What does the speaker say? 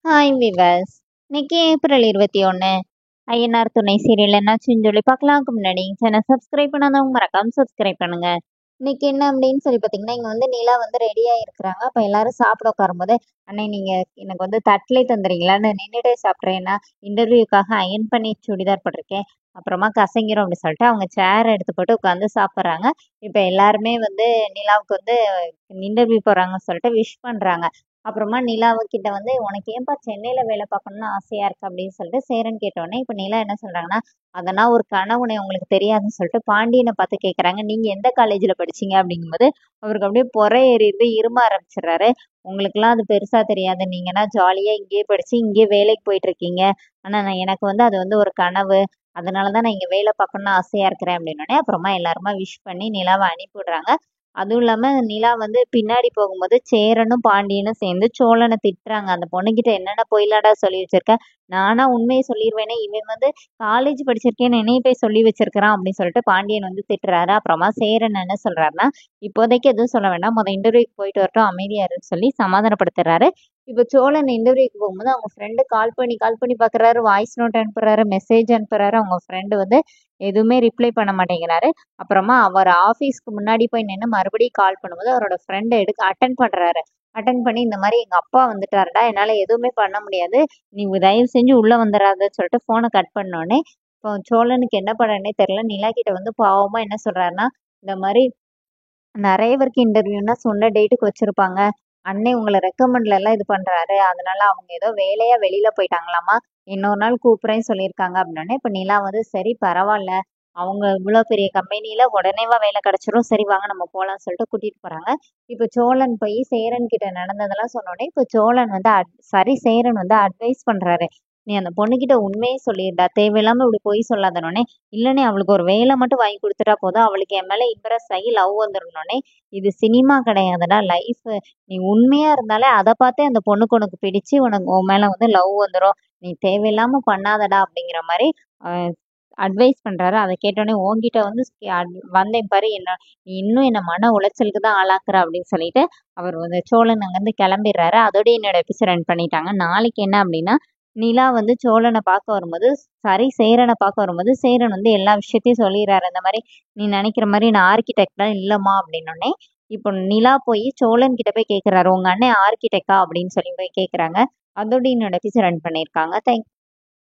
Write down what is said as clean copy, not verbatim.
Hi viewers. இன்னைக்கு April 21. Ayyanar துணை serial என்னாச்சுன்னு சொல்லி பார்க்கலாம்க்கு முன்னாடி சேனல் சப்ஸ்கிரைப் பண்ணாதவங்க மறக்காம சப்ஸ்கிரைப் பண்ணுங்க. இன்னைக்கு என்ன அப்படின்னு சொல்லி பார்த்தீங்கன்னா, இங்கே வந்து நிலா வந்து ரெடியாக இருக்கிறாங்க. அப்போ எல்லாரும் சாப்பிட உட்காரும்போது, அண்ணே நீங்கள் எனக்கு வந்து தட்டிலே தந்துடுறீங்களான்னு நின்றுட்டே சாப்பிட்றேன்னா இன்டர்வியூக்காக அயன் பண்ணி சுடிதார் போட்டிருக்கேன், அப்புறமா கசங்கிரும் அப்படின்னு சொல்லிட்டு அவங்க சேர் எடுத்து போட்டு உட்காந்து சாப்பிட்றாங்க. இப்போ எல்லாருமே வந்து நிலாவுக்கு வந்து இன்டர்வியூ போகிறாங்கன்னு சொல்லிட்டு விஷ் பண்ணுறாங்க. அப்புறமா நிலாவுக்கிட்ட வந்து உனக்கு ஏன்பா சென்னையில் வேலை பார்க்கணும்னு ஆசையாக இருக்கு அப்படின்னு சொல்லிட்டு சேரன் கேட்டோடனே இப்போ நிலா என்ன சொல்கிறாங்கன்னா, அதெல்லாம் ஒரு கனவுனே உங்களுக்கு தெரியாதுன்னு சொல்லிட்டு பாண்டியனை பார்த்து கேட்குறாங்க, நீங்கள் எந்த காலேஜில் படிச்சீங்க அப்படிங்கும்போது அவருக்கு அப்படியே பொறை ஏறிந்து இரும ஆரம்பிச்சிடுறாரு. உங்களுக்குலாம் அது பெருசாக தெரியாது, நீங்கன்னா ஜாலியாக இங்கேயே படித்து இங்கேயே வேலைக்கு போயிட்டு இருக்கீங்க, ஆனால் எனக்கு வந்து அது வந்து ஒரு கனவு, அதனால தான் நான் இங்கே வேலை பார்க்கணும்னு ஆசையாக இருக்கிறேன் அப்படின்னோடனே அப்புறமா எல்லாருமா விஷ் பண்ணி நிலாவை அனுப்பி விடுறாங்க. அதுவும் இல்லாமல் நிலா வந்து பின்னாடி போகும்போது சேரனும் பாண்டியனும் சேர்ந்து சோழனை திட்டுறாங்க. அந்த பொண்ணுகிட்ட என்னென்ன பொய்லாடா சொல்லி வச்சிருக்க, நானா உண்மையை சொல்லிடுவேனே, இவன் வந்து காலேஜ் படிச்சிருக்கேன்னு என்னைய போய் சொல்லி வச்சிருக்கிறான் அப்படின்னு சொல்லிட்டு பாண்டியன் வந்து திட்டுறாரு. அப்புறமா சேரன் என்ன சொல்றாருன்னா, இப்போதைக்கு எதுவும் சொல்ல வேண்டாம், இன்டர்வியூக்கு போயிட்டு வரட்டும், அமைதியா இருன்னு சொல்லி சமாதானப்படுத்துறாரு. இப்போ சோழன் இன்டர்வியூக்கு போகும்போது அவங்க ஃப்ரெண்டு கால் பண்ணி பார்க்குறாரு, வாய்ஸ் நோட் அனுப்புறாரு, மெசேஜ் அனுப்புறாரு. அவங்க ஃப்ரெண்டு வந்து எதுவுமே ரிப்ளை பண்ண மாட்டேங்கிறாரு. அப்புறமா அவர் ஆஃபீஸ்க்கு முன்னாடி போய் நின்று மறுபடியும் கால் பண்ணும்போது அவரோட ஃப்ரெண்டை அட்டன் பண்ணுறாரு. அட்டன் பண்ணி இந்த மாதிரி எங்கள் அப்பா வந்துட்டாருடா, என்னால் எதுவுமே பண்ண முடியாது, நீ தயவு செஞ்சு உள்ளே வந்துடாதன்னு சொல்லிட்டு ஃபோனை கட் பண்ணோடனே இப்போ சோழனுக்கு என்ன பண்ணனே தெரில. நிலா கிட்ட வந்து பாவமாக என்ன சொல்கிறாருன்னா, இந்த மாதிரி நிறைய பேருக்கு இன்டர்வியூன்னா சொன்ன டேட்டுக்கு வச்சுருப்பாங்க, அண்ணே உங்களை ரெக்கமெண்ட்ல எல்லாம் இது பண்ணுறாரு, அதனால அவங்க ஏதோ வேலையாக வெளியில் போயிட்டாங்களாமா, இன்னொரு நாள் கூப்பிட்றேன்னு சொல்லியிருக்காங்க அப்படின்னோடனே இப்போ நிலா வந்து சரி பரவாயில்ல, அவங்க இவ்வளோ பெரிய கம்பெனியில் உடனேவா வேலை கிடச்சிரும், சரி வாங்க நம்ம போகலான்னு சொல்லிட்டு கூட்டிகிட்டு போகிறாங்க. இப்போ சோழன் போய் சேரன் கிட்ட நடந்ததெல்லாம் சொன்னோடனே இப்போ சோழன் வந்து சேரன் வந்து அட்வைஸ் பண்ணுறாரு, நீ அந்த பொண்ணுக்கிட்ட உண்மையே சொல்லிடுடா, தேவையில்லாமல் இப்படி பொய் சொல்லாதனோடனே, இல்லைனே அவளுக்கு ஒரு வேலை மட்டும் வாங்கி கொடுத்துட்டா போதும், அவளுக்கு என் மேலே இம்ப்ரெஸ் ஆகி லவ் வந்துடனோடனே, இது சினிமா கிடையாதுடா லைஃப், நீ உண்மையாக இருந்தாலே அதை பார்த்தே அந்த பொண்ணுக்கு உனக்கு பிடிச்சி உன் மேலே வந்து லவ் வந்துடும், நீ தேவையில்லாமல் பண்ணாதடா அப்படிங்கிற மாதிரி அட்வைஸ் பண்ணுறாரு. அதை கேட்டோடனே உன்கிட்ட வந்து வந்தேன் பாரு, நீ இன்னும் என்னை மன உளைச்சலுக்கு தான் ஆளாக்குற அப்படின்னு சொல்லிட்டு அவர் வந்து சோழன் அங்கேருந்து கிளம்பிடுறாரு. அதோடய என்னோட எபிசோட் ரன் பண்ணிட்டாங்க. நாளைக்கு என்ன அப்படின்னா, நிலா வந்து சோழனை பார்க்க வரும்போது சேரனை பார்க்க வரும்போது சேரன் வந்து எல்லா விஷயத்தையும் சொல்லிடுறாரு. இந்த மாதிரி நீ நினைக்கிற மாதிரி நான் ஆர்கிடெக்ட்லாம் இல்லைம்மா அப்படின்னோடனே இப்போ நிலா போய் சோழன் கிட்ட போய் கேட்குறாரு, உங்க அண்ணன் ஆர்கிடெக்டா அப்படின்னு சொல்லி போய் கேட்குறாங்க. அதோட என்னோட எபிசோட் ரன் பண்ணியிருக்காங்க. தேங்க்ஸ்.